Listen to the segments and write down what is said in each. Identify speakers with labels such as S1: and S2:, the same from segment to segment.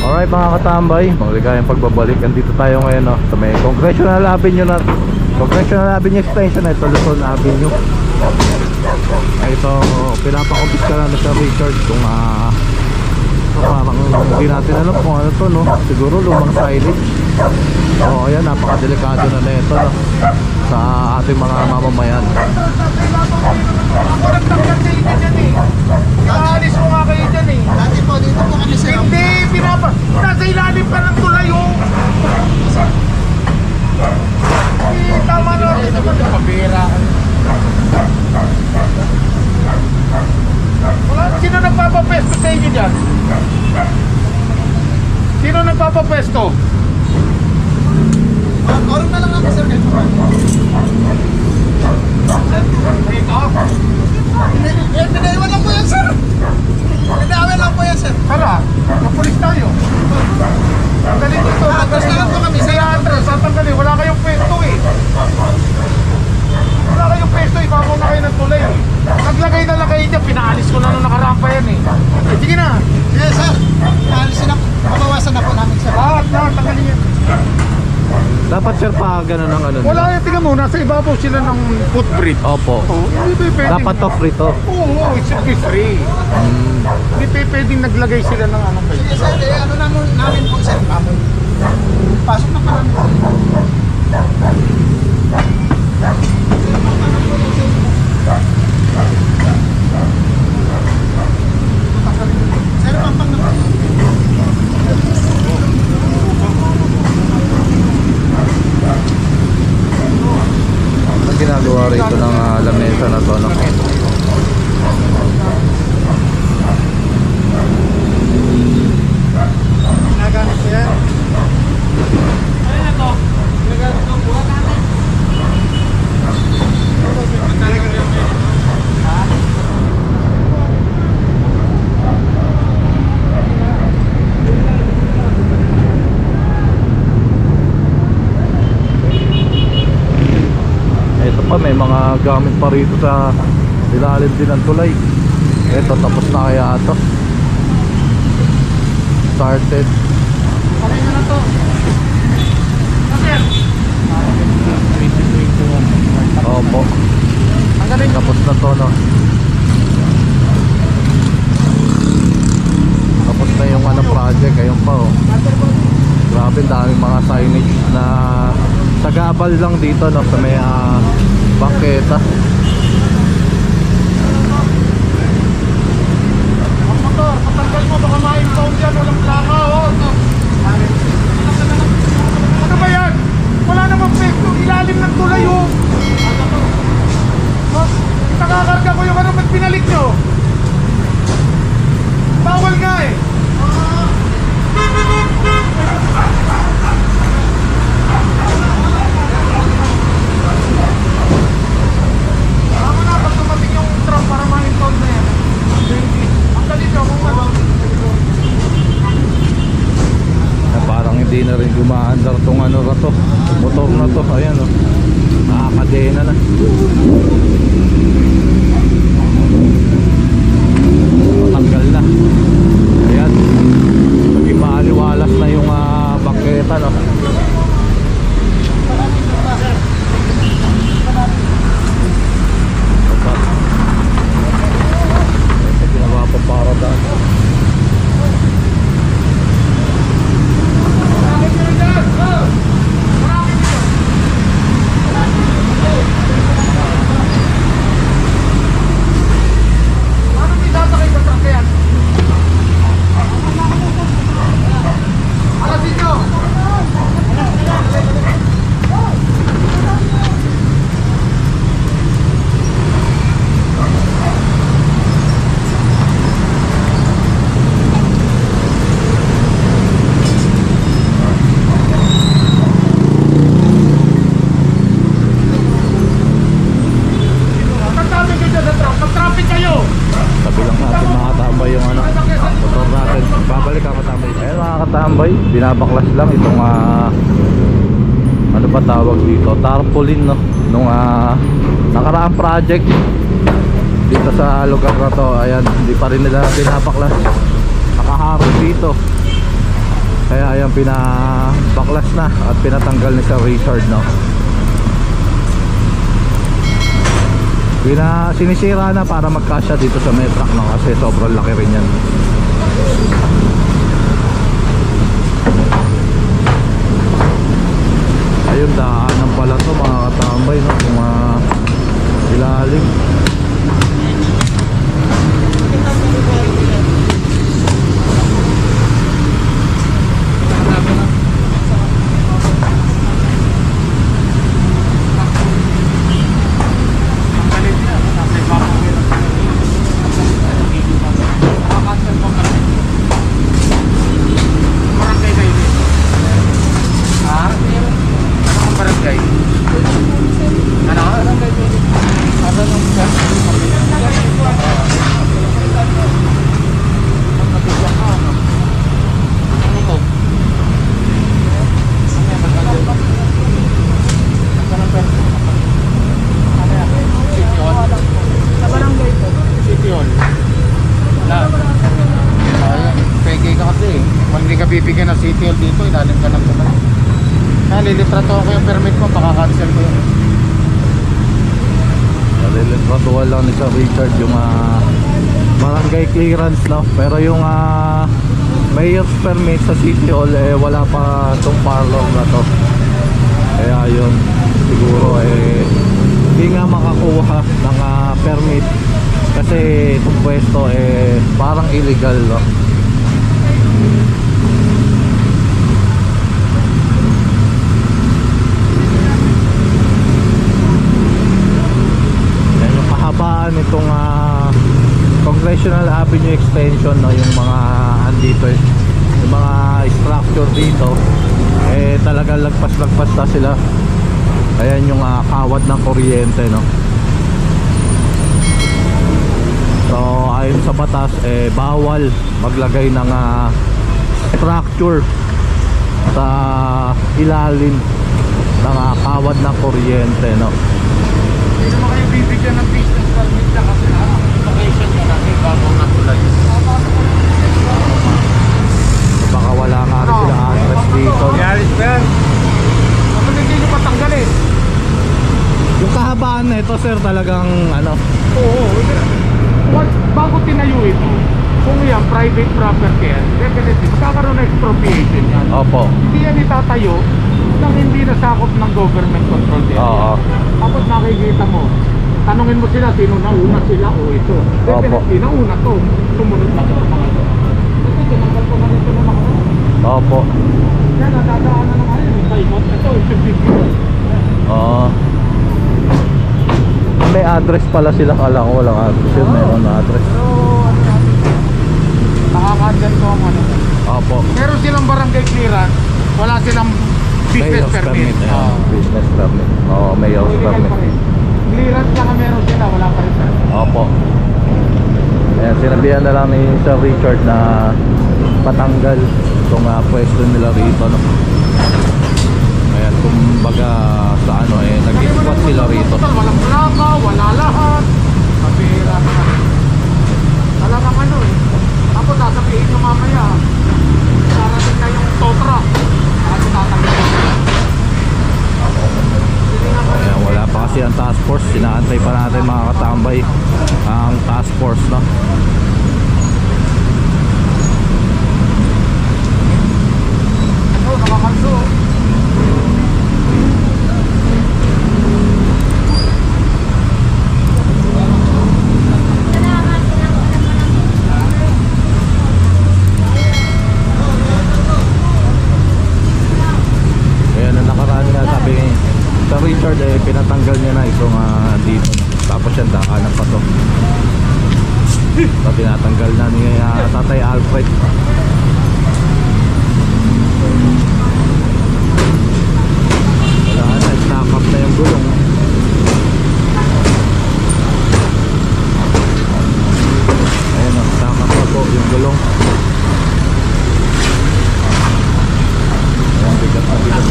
S1: Alright mga katambay, maligayang pagbabalik. Andito tayo ngayon sa may Congressional Avenue na Congressional Avenue Extension na ito, Luzon Avenue. Ito, pinapakumpis ka lang na Sir Richard kung parang hindi natin alam kung ano to, no? Siguro lumang silage. Ayan, napakadelikado na ito, no? Sa ating mga mamamayan.
S2: Ako nagtanggal sa inyo dyan eh. Nakaalis mo nga kayo dyan eh.
S3: Dati po, dito po kami sir.
S2: Hindi, nasa ilalim pa ng tulay oh. Tama na rin naman. Pabira. Sino nagpapapesto sa inyo dyan? Sino nagpapapesto?
S3: Orong na lang ako sir.
S2: Dito?
S3: Pinaiwan lang po yan sir. Pinaiwan lang po yan sir.
S2: Tara, kapulis tayo. Tanggalin dito.
S3: Atras na lang po kami sir.
S2: Atras, tanggalin. Wala kayong pwesto eh. Wala kayong pwesto, ibabaw na kayo ng tulay. Naglagay na lang kayo dyan, pinaalis ko na nung nakarampa yan eh. Sige na.
S3: Yes sir. Paalisin na po. Mabawasan na po namin sir.
S2: Lahat, tanggalin yan.
S1: Dapat sir pa ganun ang ano.
S2: Wala yan, tingnan mo, nasa ibabaw sila ng footbridge.
S1: Opo.
S2: Hindi pa pwedeng...
S1: Dapat to free to.
S2: Oo, it's free. Hindi pa pwedeng naglagay sila ng ano kayo.
S3: Sige sir, ano namin po sir. Pasok na pa namin sir. Sir, pampang na po.
S1: Ang ginagawa rito ng lamesa na to, no?
S3: Naganit po yan.
S2: Ano na to? Nagamit ng buwan natin.
S1: Ito pa, may mga gamit pa rito sa ilalim din ng tulay. Ito, tapos na kaya ito. Started.
S2: Kami na to. Sir.
S1: Opo.
S2: Tanggalin nyo.
S1: Tapos na to, no? Tapos na yung project. Ayun pa, oh. Grabe, daming mga signage na sagabal lang dito, no? Sa may bangketa.
S2: Ang motor, patanggal mo, baka ma-impound yan, walang plaka, oh. Ano ba yan? Wala namang pwesto, ilalim ng tulay, oh. Nakakarga ko yung ano, ba't pinalik nyo? Bawal nga eh. Tama na, pag tumating yung truck para ma-impound na yan. Ang galit nyo kung ano.
S1: Parang hindi na rin gumaandar tong ano na to, motor na to. Ayan, oh. Nakakadena na. Tanggal na. Ayan, maging maaliwalas na yung bangketa, no? Ginawa pa para daan. Tambay, binabaklas lang itong ano ba tawag dito, tarpaulin, no, nung nakaraang project dito sa lugar na to. Ayan, hindi pa rin nila binabaklas, nakaharap dito. Kaya ayan, pinabaklas na at pinatanggal ni Sir Richard, no? Sinisira na para magkasya dito sa may truck, no? Kasi sobrang laki rin yan. Ayun, daanan pala to mga katambay, no? Yung mga ilalim.
S3: Bibigyan ng City Hall dito, ilalim ka ng tumal. Lilitrato ako yung permit mo, baka cancel ko yun.
S1: Nalilitratuhan lang ni Sir Richard yung barangay clearance, no? Pero yung mayor's permit sa City Hall, wala pa itong parlor na to. Kaya yun, siguro hindi nga makakuha ng permit kasi itong pwesto parang illegal, no? Itong Congressional Avenue Extension, no, yung mga andito yung mga structure dito talaga lagpas na sila. Ayan yung kawad ng kuryente, no. So ayon sa batas bawal maglagay ng structure sa ilalim ng kawad ng kuryente, no.
S3: Hindi naman kayo bibigyan ng business permit na kasi location nyo na may bagong natulay.
S1: Baka wala nga rin sila address dito.
S3: Yaris pa yan. Bakit hindi nyo patanggalin?
S1: Yung kahabaan na ito, sir, talagang
S3: Oo. Bago tinayo ito, kung yan private property yan, definitely magkakaroon ng expropriation yan.
S1: Opo.
S3: Hindi yan itatayo nang hindi nasakop ng government control area.
S1: Oo.
S3: Tapos nakikita mo, tanungin mo sila sino nauna sila o ito. Definitely nauna to, sumunod na ito mga ito. Ito, tinanggal ko na ito na mga ito.
S1: Opo.
S3: Yan, nadadaanan na ngayon, yung taimot. Ito, yung bibigyan.
S1: Oo. May address pala sila, kala ko walang address yun, meron na address.
S3: Pero, ano natin, nakakandyan ko ang ano.
S1: Opo.
S3: Meron silang barangay clearance, wala silang business
S1: Mayor's
S3: permit.
S1: ayan. Business permit. Oo, mayor's
S3: Illegal
S1: permit.
S3: pa rin. Clearance lang ang meron sila, wala pa rin permit.
S1: Opo. Ayan, sinabihan na lang ni Sir Richard na patanggal itong pwesto nila rito, no? Ayan, kumbaga sa nag-squat sila rito.
S3: Walang plaka, wala lahat. Mabira na. Talagang Tapos sasabihin nyo mamaya, darating na yung totra. Ano tatanggalin?
S1: Ayan, wala pa kasi ang task force. Sinaantay pa natin mga katambay ang task force, no?
S3: Nakakanso.
S1: Ayan, ang nakaraan nga sabi ni Sir Richard, pinatanggal niya na itong dito. Tapos yan, daanan pa to. So, tinatanggal na ni Tatay Alfred. Wala na, stack up na yung gulong. Ayan, stack up na po yung gulong. Ayan, bigat na bigat.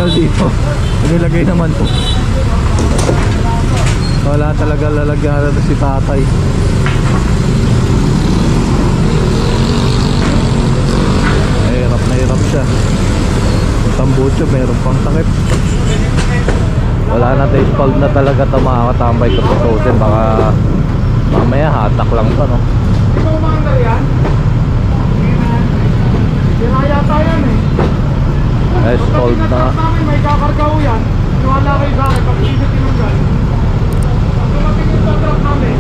S1: tinanggal dito. Inilagay naman po. Wala talaga lalagyan na si tatay. Na hirap siya. Yung tambucho meron pang takip. Wala na taste bulb na talaga ito mga katambay ko tutusin. Baka mamaya hatak lang pa, no?
S3: Ikaw umaandar yan? Yata yan eh.
S1: Nice cold na.
S3: Pag namin may kakargaw yan, niwala kayo sa akin pag hindi tinanggal. Pag dumating yung tow truck namin,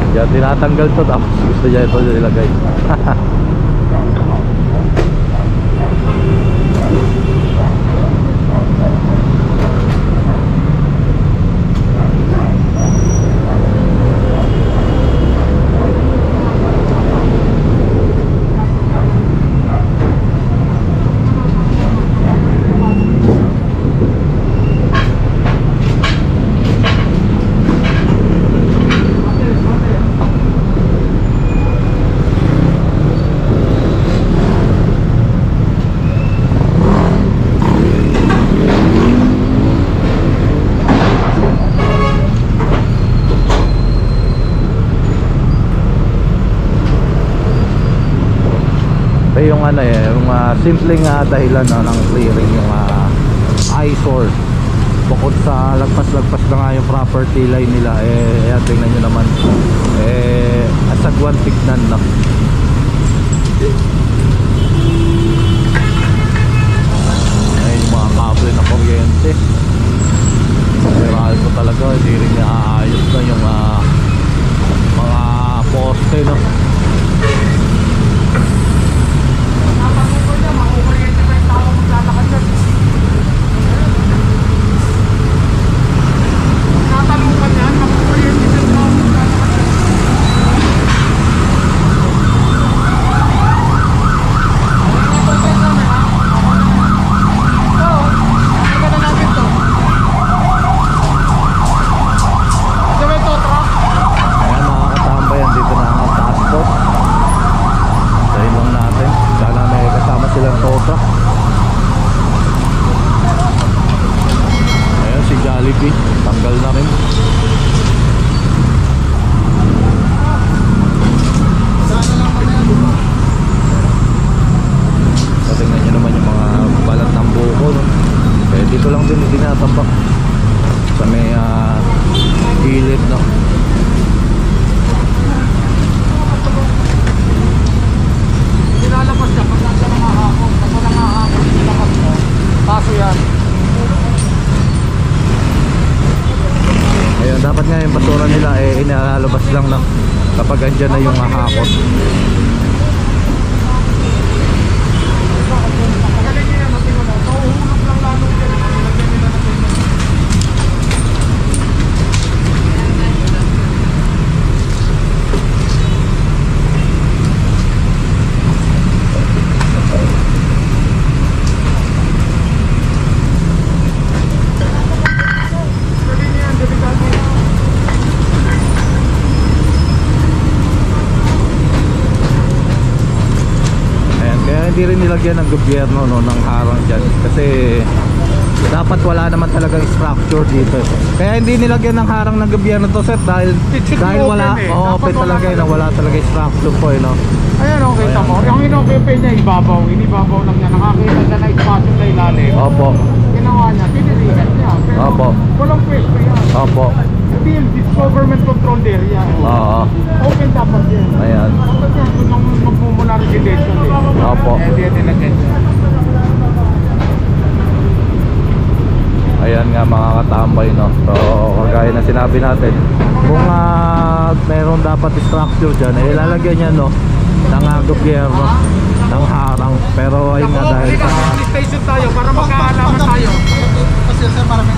S1: Diyan tinatanggal to, tapos gusto niya ito ilagay. Yung ano yung simpleng dahilan ng clearing yung eyesore. Bukod sa lagpas-lagpas na nga yung property line nila, ayan, tingnan nyo naman, asagwan tignan na. Ayun yung mga kable na kuryente. Meral ko talaga, hindi rin naaayos na yung mga poste, no? Tanggal na rin. So, tingnan nyo naman yung mga balat ng buko, no? Kaya dito lang din tinatambak sa may gilid, no?
S3: nilalabas siya pag nasa mga hapon. Pag walang hapon, nilalabas mo. Paso yan.
S1: Ayun, dapat nga yung basura nila inalalabas lang na kapag andyan na yung hakot.
S3: Magaling niya yan, natin mo. Nauhulog lang lalo yan. Nilagyan nila na ganyan.
S1: Hindi rin nilagyan ng gobyerno, no, ng harang dyan kasi dapat wala naman talagang structure dito. Kaya hindi nilagyan ng harang ng gobyerno to, sir, dahil wala open talaga, na wala talaga structure po, no.
S3: Ayan, okay, kita mo. Yung inokipe niya ibabaw, inibabaw lang niya. Nakakita siya na espasyo sa ilalim.
S1: Opo.
S3: Ginawa niya, pinirihan niya. Pero
S1: Opo.
S3: walang pwesto yan.
S1: Opo.
S3: Hindi yun, it's government controlled area.
S1: Oo.
S3: Open dapat yan.
S1: Ayan.
S3: Dapat yan, kung nang magmumula regulation eh.
S1: Opo.
S3: Hindi yan nilagyan niya.
S1: Ayan nga mga katambay, no. So kagaya na sinabi natin, kung meron dapat structure dyan, ilalagyan niya, no, ng gobyerno ng harang. Pero ayun nga, dahil sa
S3: station tayo para magkaalaman tayo.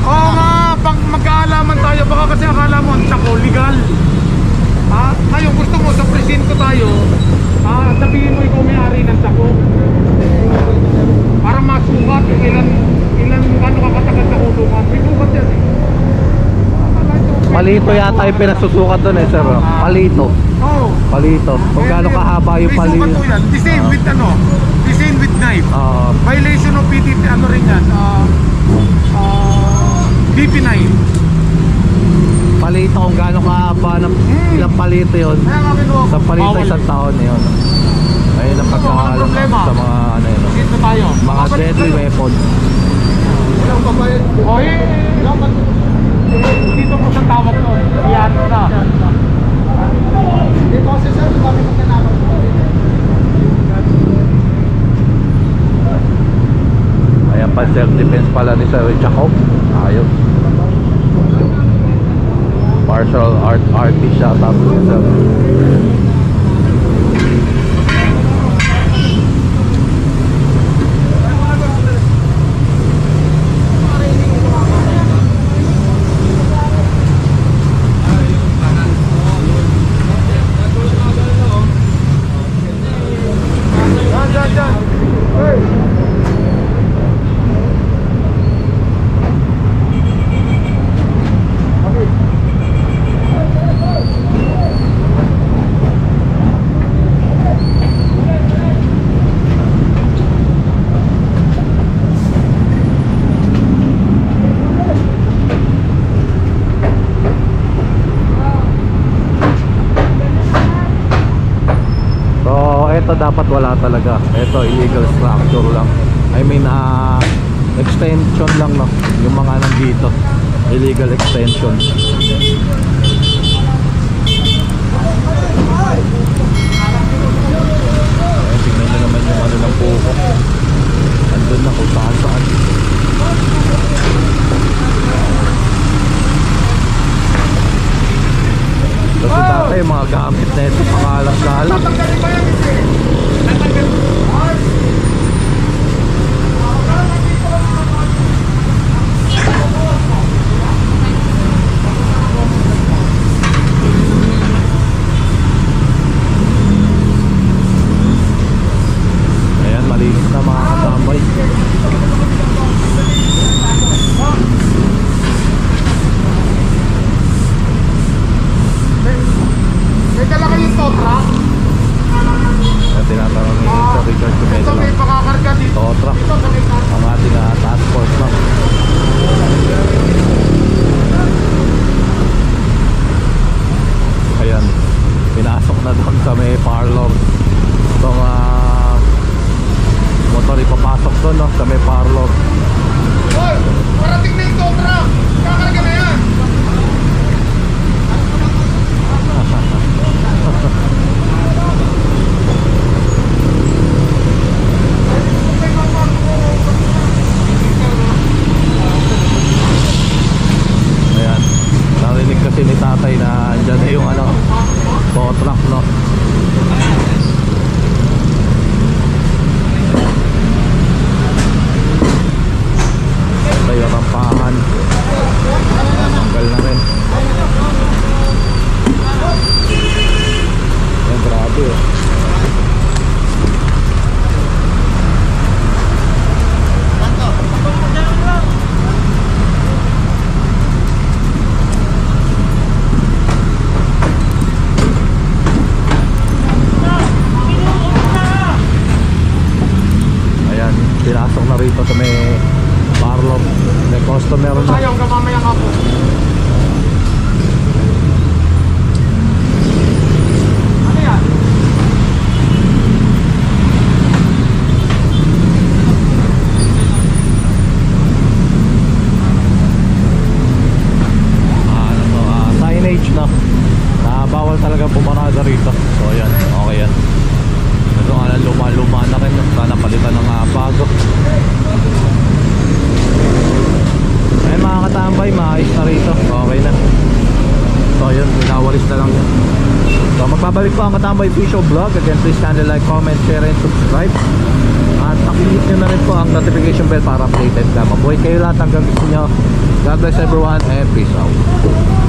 S3: Oo nga, pag magkaalaman tayo, baka kasi akala mo ang sako legal. Ngayon gusto mo sa presinto tayo, sabihin mo ikaw may-ari ng sako para masukat ilan ano kakatagal na kulungan. May bukat yan eh.
S1: palito yata yung pinasusukat doon, sir. Palito.
S3: Oo.
S1: palito. Kung gaano kahaba yung
S3: May
S1: palito.
S3: sukat po yan. The same with ano, the same with knife. Violation of PDT, ano rin yan, BP9.
S1: Palito kung gaano kahaba ng ilang palito yun.
S3: Kaya nga kinuha ko.
S1: Sa palito
S3: Bawal.
S1: isang taon yun. Ayun ang
S3: walang
S1: pagkakalam
S3: problema.
S1: sa mga ano yun.
S3: Dito tayo.
S1: Mga deadly weapon.
S3: Ilang babayad? O dapat dito po sa tawag ko. Yan na. Dito kasi sir, kami magkanaman po.
S1: Ayan pa self-defense pala ni Sir Jacob. Ayos. Martial art artist siya. Tapos ni Sir.
S3: Dyan. Hey.
S1: Ito dapat wala talaga. Ito illegal structure lang. I mean extension lang, no. Yung mga nandito illegal extension. Ayan, tignan nyo naman yung ano ng puko. Andun na kung saan saan. Kasi dati yung mga gamit na ito pangalang-galang. Ayan, malinis na mga katambay.
S3: May dala kayong totra?
S1: At tinatanong ni Sir Richard kung may
S3: Ito may
S1: dalang
S3: pakakarga dito.
S1: tow truck.
S3: Ito sa may taas.
S1: Ang ating task force lang. Ayan, pinasok na doon sa may parlor. Itong motor ipapasok doon, no, sa may parlor.
S3: Hoy! Parating na yung totra! Kakarga na yan!
S1: Ayan, narinig kasi ni tatay na andyan na yung ano, tow truck, no. Ito yung rampahan. Tanggal na rin. Ayan, grabe oh. Ayan, pinasok na rito sa may parlor. May customer na.
S3: Tayo hanggang mamayang ako. Ano yan?
S1: Signage na bawal talaga pumarada rito. So ayan, okay yan. Ito nga luma-luma na rin. Sana palitan ng bago. Ayun mga katambay, maayos na rito. Okay na. So yun, pinawalis na lang yun. So magbabalik po ang Katambay Official Vlog. Again, please kindly like, comment, share, and subscribe. At pakihit nyo na rin po ang notification bell para updated ka. Mabuhay kayo lahat hanggang gusto nyo. God bless everyone and peace out.